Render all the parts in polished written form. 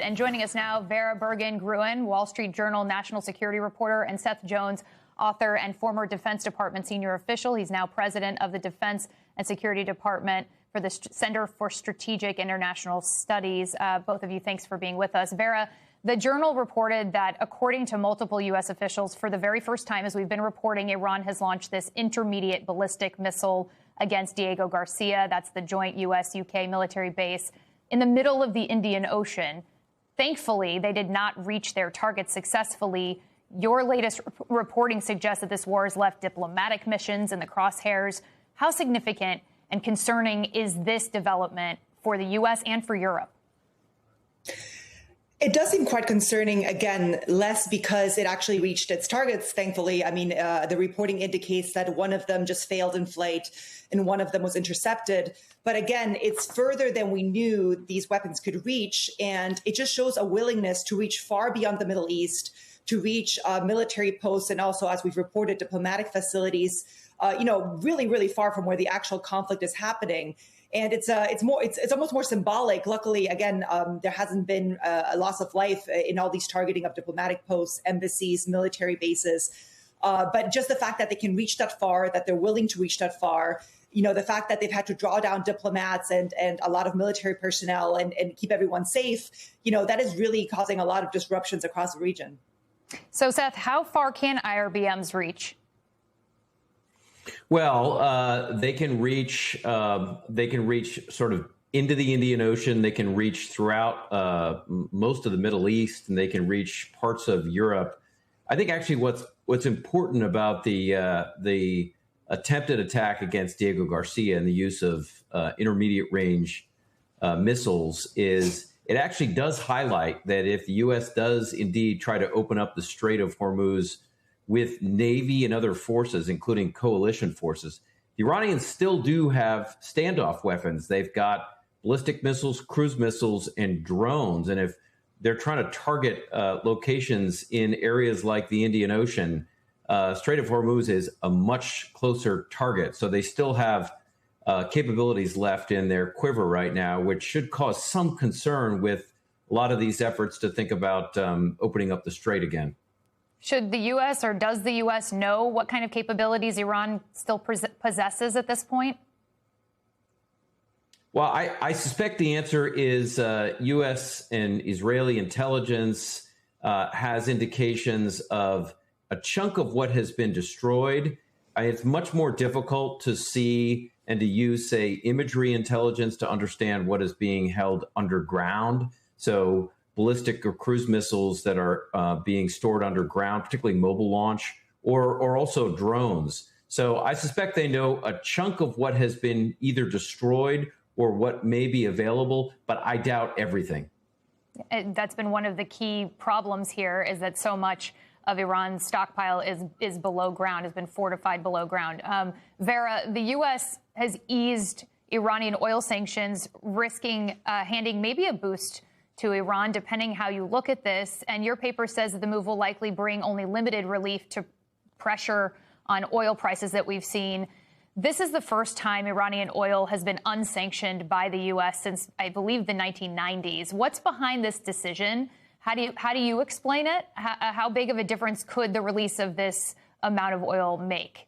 And joining us now, Vera Bergen-Gruen, Wall Street Journal national security reporter, and Seth Jones, author and former Defense Department senior official. He's now president of the Defense and Security Department for the Center for Strategic International Studies. Both of you, thanks for being with us. Vera, the Journal reported that, according to multiple U.S. officials, for the very first time, as we've been reporting, Iran has launched this intermediate ballistic missile against Diego Garcia. That's the joint U.S.-UK military base in the middle of the Indian Ocean. Thankfully, they did not reach their target successfully. Your latest reporting suggests that this war has left diplomatic missions in the crosshairs. How significant and concerning is this development for the U.S. and for Europe? It does seem quite concerning, again, less because it actually reached its targets, thankfully. I mean, the reporting indicates that one of them just failed in flight and one of them was intercepted. But again, it's further than we knew these weapons could reach. And it just shows a willingness to reach far beyond the Middle East, to reach military posts and also, as we've reported, diplomatic facilities, really, really far from where the actual conflict is happening. And it's almost more symbolic. Luckily, again, there hasn't been a loss of life in all these targeting of diplomatic posts, embassies, military bases. But just the fact that they can reach that far, that they're willing to reach that far, the fact that they've had to draw down diplomats and a lot of military personnel and keep everyone safe, that is really causing a lot of disruptions across the region. So, Seth, how far can IRBMs reach? Well, they can reach sort of into the Indian Ocean. They can reach throughout most of the Middle East, and they can reach parts of Europe. I think actually what's important about the attempted attack against Diego Garcia and the use of intermediate range missiles is it actually does highlight that if the U.S. does indeed try to open up the Strait of Hormuz with Navy and other forces, including coalition forces, the Iranians still do have standoff weapons. They've got ballistic missiles, cruise missiles, and drones. And if they're trying to target locations in areas like the Indian Ocean, Strait of Hormuz is a much closer target. So they still have capabilities left in their quiver right now, which should cause some concern with a lot of these efforts to think about opening up the strait again. Should the U.S. or does the U.S. know what kind of capabilities Iran still possesses at this point? Well, I suspect the answer is U.S. and Israeli intelligence has indications of a chunk of what has been destroyed. It's much more difficult to see and to use, say, imagery intelligence to understand what is being held underground. So ballistic or cruise missiles that are being stored underground, particularly mobile launch, or also drones. So I suspect they know a chunk of what has been either destroyed or what may be available, but I doubt everything. That's been one of the key problems here, is that so much of Iran's stockpile is below ground, has been fortified below ground. Vera, the U.S. has eased Iranian oil sanctions, risking handing maybe a boost to Iran, depending how you look at this. And your paper says that the move will likely bring only limited relief to pressure on oil prices that we've seen. This is the first time Iranian oil has been unsanctioned by the U.S. since, I believe, the 1990s. What's behind this decision? How do you explain it? How big of a difference could the release of this amount of oil make?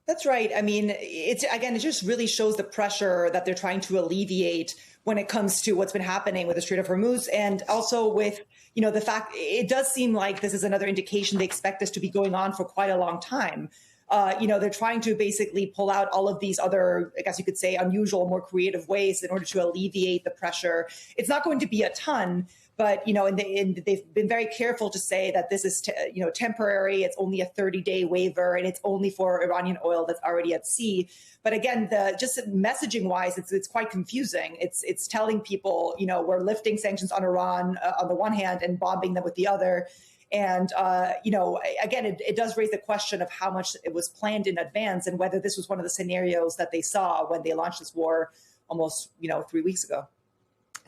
That's right. I mean, it just really shows the pressure that they're trying to alleviate when it comes to what's been happening with the Strait of Hormuz, and also with, the fact it does seem like this is another indication they expect this to be going on for quite a long time. They're trying to basically pull out all of these other, I guess you could say, unusual, more creative ways in order to alleviate the pressure. It's not going to be a ton, but, and they've been very careful to say that this is, temporary. It's only a 30-day waiver, and it's only for Iranian oil that's already at sea. But again, just messaging wise, it's quite confusing. It's telling people, we're lifting sanctions on Iran on the one hand and bombing them with the other. And, again, it does raise the question of how much it was planned in advance and whether this was one of the scenarios that they saw when they launched this war almost, 3 weeks ago.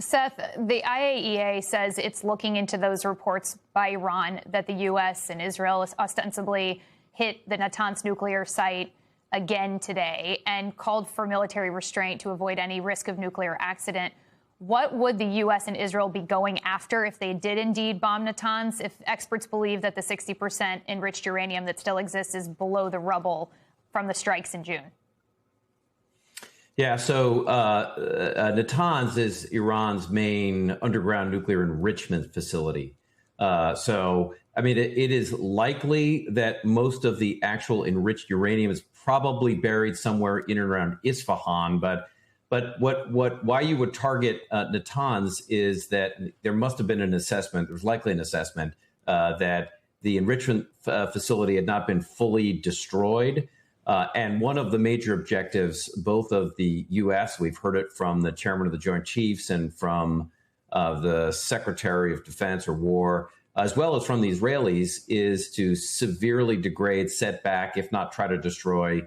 Seth, the IAEA says it's looking into those reports by Iran that the U.S. and Israel ostensibly hit the Natanz nuclear site again today and called for military restraint to avoid any risk of nuclear accident. what would the U.S. and Israel be going after if they did indeed bomb Natanz, if experts believe that the 60% enriched uranium that still exists is below the rubble from the strikes in June? Yeah, so Natanz is Iran's main underground nuclear enrichment facility. So, I mean, it is likely that most of the actual enriched uranium is probably buried somewhere in and around Isfahan. But why you would target Natanz is that there must have been an assessment. There's likely an assessment that the enrichment facility had not been fully destroyed. And one of the major objectives, both of the U.S., we've heard it from the chairman of the Joint Chiefs and from the Secretary of Defense or War, as well as from the Israelis, is to severely degrade, set back, if not try to destroy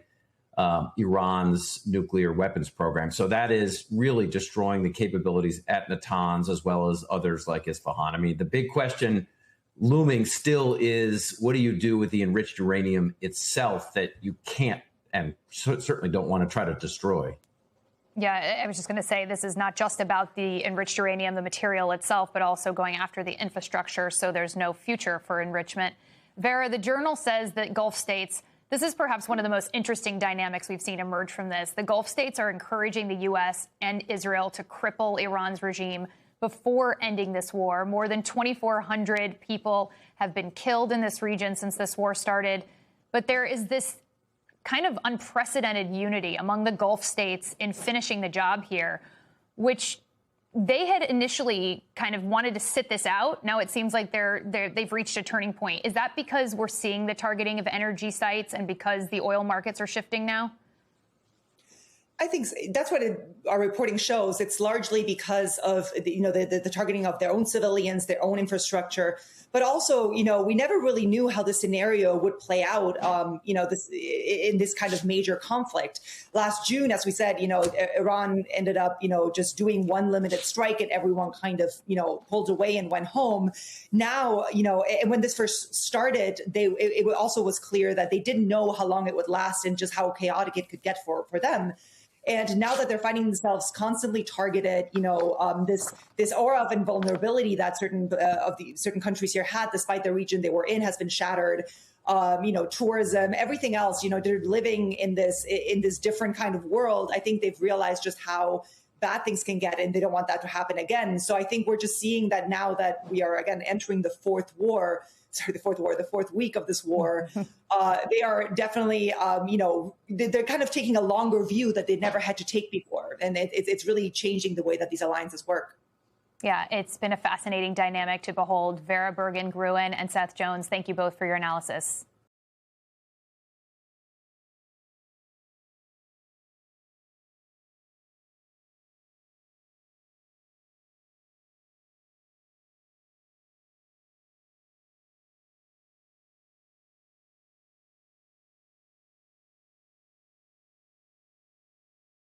Iran's nuclear weapons program. So that is really destroying the capabilities at Natanz as well as others like Isfahan. I mean, the big question looming still is, what do you do with the enriched uranium itself that you can't and certainly don't want to try to destroy? Yeah, I was just going to say, this is not just about the enriched uranium, the material itself, but also going after the infrastructure, so there's no future for enrichment. Vera, the Journal says that Gulf states, this is perhaps one of the most interesting dynamics we've seen emerge from this. The Gulf states are encouraging the U.S. and Israel to cripple Iran's regime before ending this war. More than 2,400 people have been killed in this region since this war started. But there is this kind of unprecedented unity among the Gulf states in finishing the job here, which they had initially kind of wanted to sit this out. Now it seems like they've reached a turning point. Is that because we're seeing the targeting of energy sites and because the oil markets are shifting now? I think that's what our reporting shows. It's largely because of the targeting of their own civilians, their own infrastructure, but also we never really knew how the scenario would play out. In this kind of major conflict. Last June, as we said, Iran ended up just doing one limited strike, and everyone kind of pulled away and went home. Now and when this first started, it also was clear that they didn't know how long it would last and just how chaotic it could get for them. And now that they're finding themselves constantly targeted, this aura of invulnerability that certain countries here had, despite the region they were in, has been shattered. Tourism, everything else. They're living in this different kind of world. I think they've realized just how bad things can get, and they don't want that to happen again. So I think we're just seeing that now that we are again entering the fourth week of this war. They are definitely, they're kind of taking a longer view that they never had to take before. And it's really changing the way that these alliances work. Yeah, it's been a fascinating dynamic to behold. Vera Bergen-Gruen and Seth Jones, thank you both for your analysis.